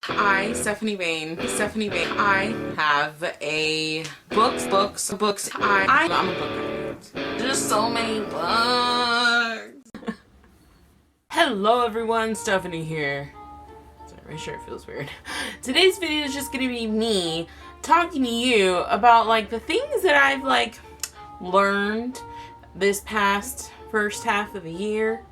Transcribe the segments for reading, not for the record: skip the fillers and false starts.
Stephanie Bain, I have a books. I'm a book nerd. There's so many books. Hello everyone, Stephanie here. Sorry, my shirt feels weird. Today's video is just gonna be me talking to you about like the things that I've like learned this past first half of the year.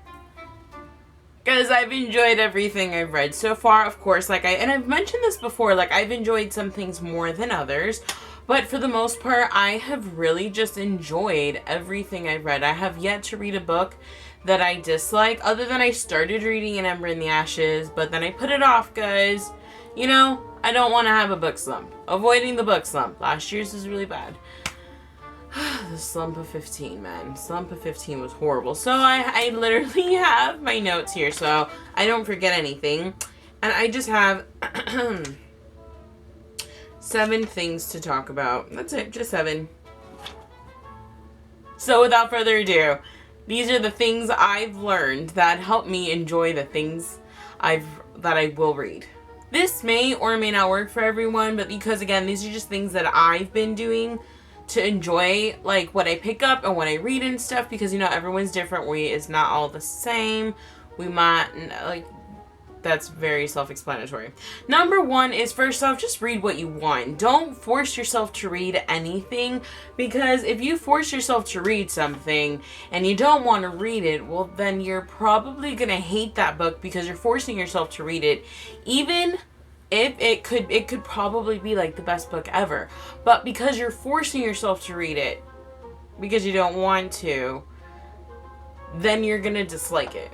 Because I've enjoyed everything I've read so far, of course, and I've mentioned this before, I've enjoyed some things more than others, but for the most part, I have really just enjoyed everything I've read. I have yet to read a book that I dislike, other than I started reading An Ember in the Ashes, but then I put it off, guys. You know, I don't want to have a book slump. Avoiding the book slump. Last year's was really bad. The slump of 15, man. Slump of 15 was horrible. So I literally have my notes here so I don't forget anything. And I just have 7 things to talk about. That's it, just 7. So without further ado, these are the things I've learned that help me enjoy the things that I will read. This may or may not work for everyone, but because again, these are just things that I've been doing to enjoy like what I pick up and what I read and stuff, because you know everyone's different. It's not all the same. We might that's very self-explanatory. Number 1 is, first off, just read what you want. Don't force yourself to read anything, because if you force yourself to read something and you don't want to read it, well then you're probably gonna hate that book because you're forcing yourself to read it, even if it could probably be like the best book ever. But because you're forcing yourself to read it because you don't want to, then you're gonna dislike it.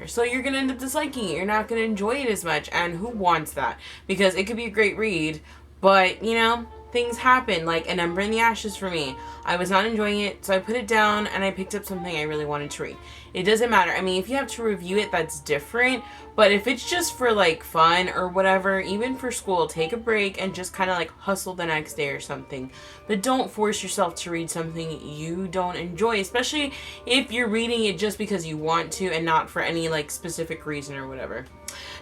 So you're gonna end up disliking it. You're not gonna enjoy it as much. And who wants that? Because it could be a great read, but you know, things happen. Like An Ember in the Ashes for me. I was not enjoying it, so I put it down and I picked up something I really wanted to read. It doesn't matter. I mean, if you have to review it, that's different. But if it's just for like fun or whatever, even for school, take a break and just kind of like hustle the next day or something. But don't force yourself to read something you don't enjoy, especially if you're reading it just because you want to and not for any like specific reason or whatever.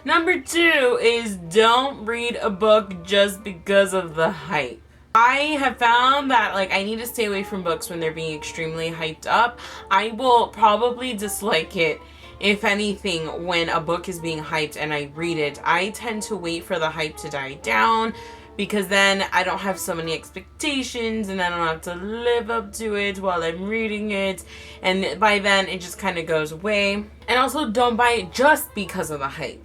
Number 2 is don't read a book just because of the hype. I have found that I need to stay away from books when they're being extremely hyped up. I will probably dislike it, if anything, when a book is being hyped and I read it. I tend to wait for the hype to die down, because then I don't have so many expectations and I don't have to live up to it while I'm reading it, and by then it just kind of goes away. And also, don't buy it just because of the hype.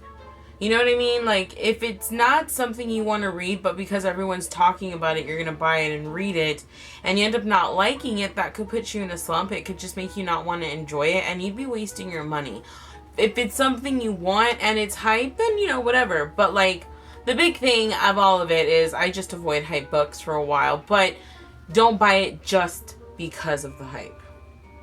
You know what I mean? Like, if it's not something you want to read, but because everyone's talking about it, you're going to buy it and read it, and you end up not liking it, that could put you in a slump. It could just make you not want to enjoy it, and you'd be wasting your money. If it's something you want and it's hype, then, you know, whatever. But, like, the big thing of all of it is I just avoid hype books for a while, but don't buy it just because of the hype.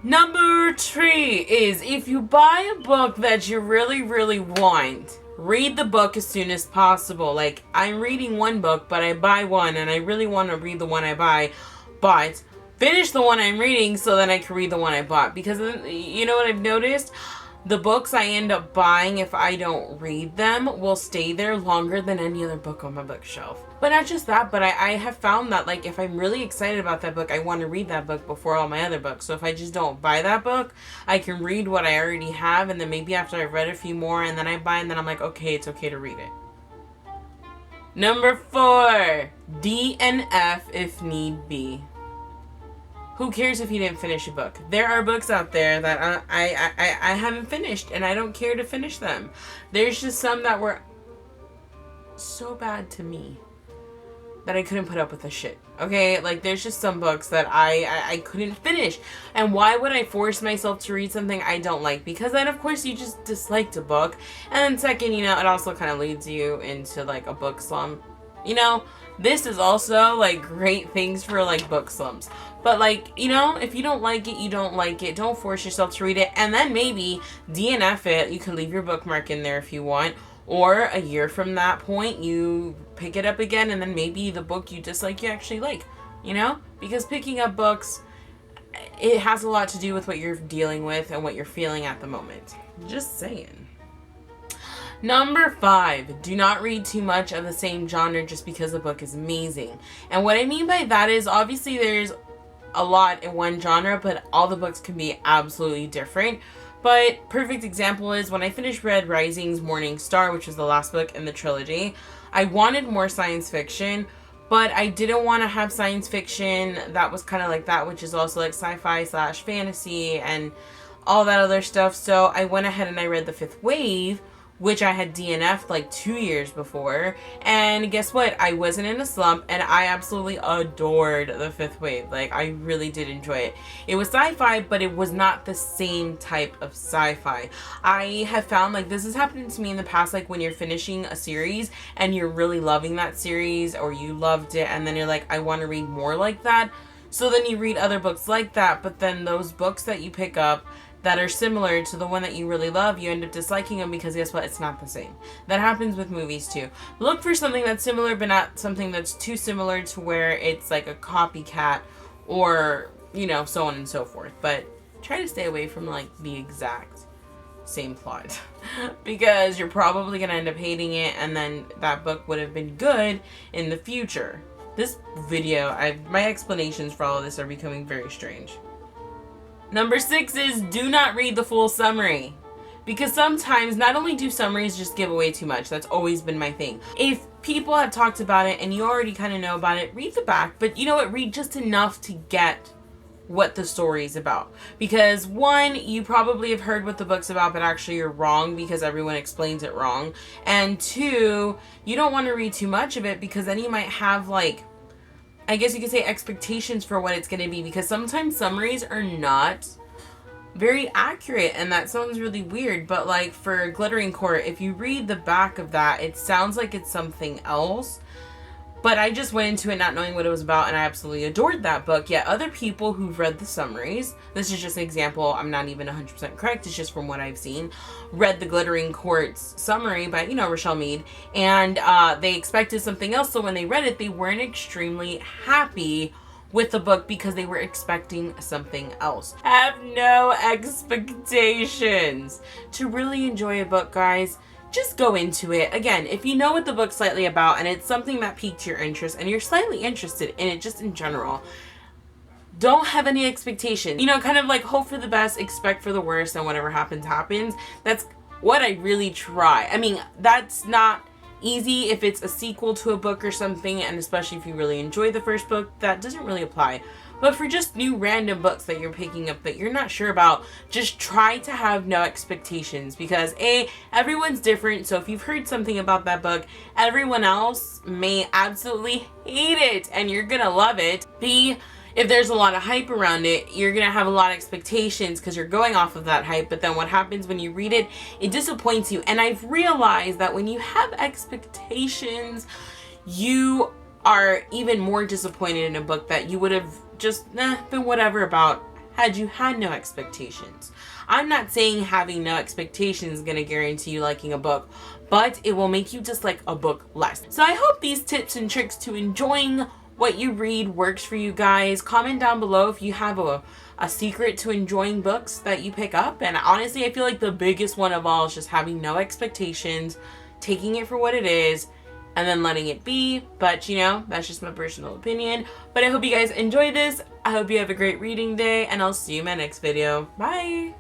Number 3 is, if you buy a book that you really, really want, read the book as soon as possible. Like, I'm reading one book, but I buy one, and I really want to read the one I buy, but finish the one I'm reading so that I can read the one I bought. Because, you know what I've noticed? The books I end up buying, if I don't read them, will stay there longer than any other book on my bookshelf. But not just that, but I have found that, like, if I'm really excited about that book, I want to read that book before all my other books. So if I just don't buy that book, I can read what I already have, and then maybe after I've read a few more, and then I buy, and then I'm like, okay, it's okay to read it. Number 4, D and F if need be. Who cares if you didn't finish a book? There are books out there that I haven't finished, and I don't care to finish them. There's just some that were so bad to me that I couldn't put up with the shit. Okay? Like, there's just some books that I couldn't finish. And why would I force myself to read something I don't like? Because then, of course, you just disliked a book. And then second, you know, it also kind of leads you into, like, a book slump. You know, this is also, like, great things for, like, book slumps. But, like, you know, if you don't like it, you don't like it. Don't force yourself to read it. And then maybe DNF it. You can leave your bookmark in there if you want. Or a year from that point, you pick it up again, and then maybe the book you dislike, you actually like. You know? Because picking up books, it has a lot to do with what you're dealing with and what you're feeling at the moment. Just saying. Number 5, do not read too much of the same genre just because the book is amazing. And what I mean by that is, obviously there's a lot in one genre, but all the books can be absolutely different. But perfect example is when I finished Red Rising's Morning Star, which was the last book in the trilogy. I wanted more science fiction, but I didn't want to have science fiction that was kind of like that, which is also like sci-fi / fantasy and all that other stuff. So I went ahead and I read The Fifth Wave, which I had DNF'd like 2 years before. And guess what? I wasn't in a slump, and I absolutely adored The Fifth Wave. Like, I really did enjoy it. It was sci-fi, but it was not the same type of sci-fi. I have found, like, this has happened to me in the past, like, when you're finishing a series and you're really loving that series, or you loved it, and then you're like, I want to read more like that. So then you read other books like that, but then those books that you pick up that are similar to the one that you really love, you end up disliking them because guess what? It's not the same. That happens with movies too. Look for something that's similar, but not something that's too similar to where it's like a copycat or, you know, so on and so forth. But try to stay away from like the exact same plot because you're probably going to end up hating it, and then that book would have been good in the future. This video, my explanations for all of this are becoming very strange. Number 6 is do not read the full summary. Because sometimes not only do summaries just give away too much, that's always been my thing. If people have talked about it and you already kind of know about it, read the back. But you know what? Read just enough to get what the story is about. Because 1, you probably have heard what the book's about, but actually you're wrong because everyone explains it wrong. And 2, you don't want to read too much of it because then you might have like, I guess you could say expectations for what it's going to be, because sometimes summaries are not very accurate, and that sounds really weird, but like for Glittering Court, if you read the back of that, it sounds like it's something else. But I just went into it not knowing what it was about, and I absolutely adored that book. Yet other people who've read the summaries, this is just an example, I'm not even 100% correct, it's just from what I've seen, read the Glittering Court's summary by, you know, Richelle Mead, and they expected something else, so when they read it, they weren't extremely happy with the book because they were expecting something else. Have no expectations. To really enjoy a book, guys, just go into it. Again, if you know what the book's slightly about and it's something that piqued your interest and you're slightly interested in it just in general, don't have any expectations. You know, kind of like hope for the best, expect for the worst, and whatever happens, happens. That's what I really try. I mean, that's not easy if it's a sequel to a book or something, and especially if you really enjoy the first book, that doesn't really apply. But for just new random books that you're picking up that you're not sure about, just try to have no expectations, because A, everyone's different, so if you've heard something about that book, everyone else may absolutely hate it and you're gonna love it. B, if there's a lot of hype around it, you're gonna have a lot of expectations because you're going off of that hype, but then what happens when you read it, it disappoints you. And I've realized that when you have expectations, you are even more disappointed in a book that you would have just been whatever about had you had no expectations. I'm not saying having no expectations is going to guarantee you liking a book, but it will make you dislike a book less. So I hope these tips and tricks to enjoying what you read works for you guys. Comment down below if you have a secret to enjoying books that you pick up. And honestly, I feel like the biggest one of all is just having no expectations, taking it for what it is, and then letting it be. But you know, that's just my personal opinion. But I hope you guys enjoy this. I hope you have a great reading day, and I'll see you in my next video. Bye!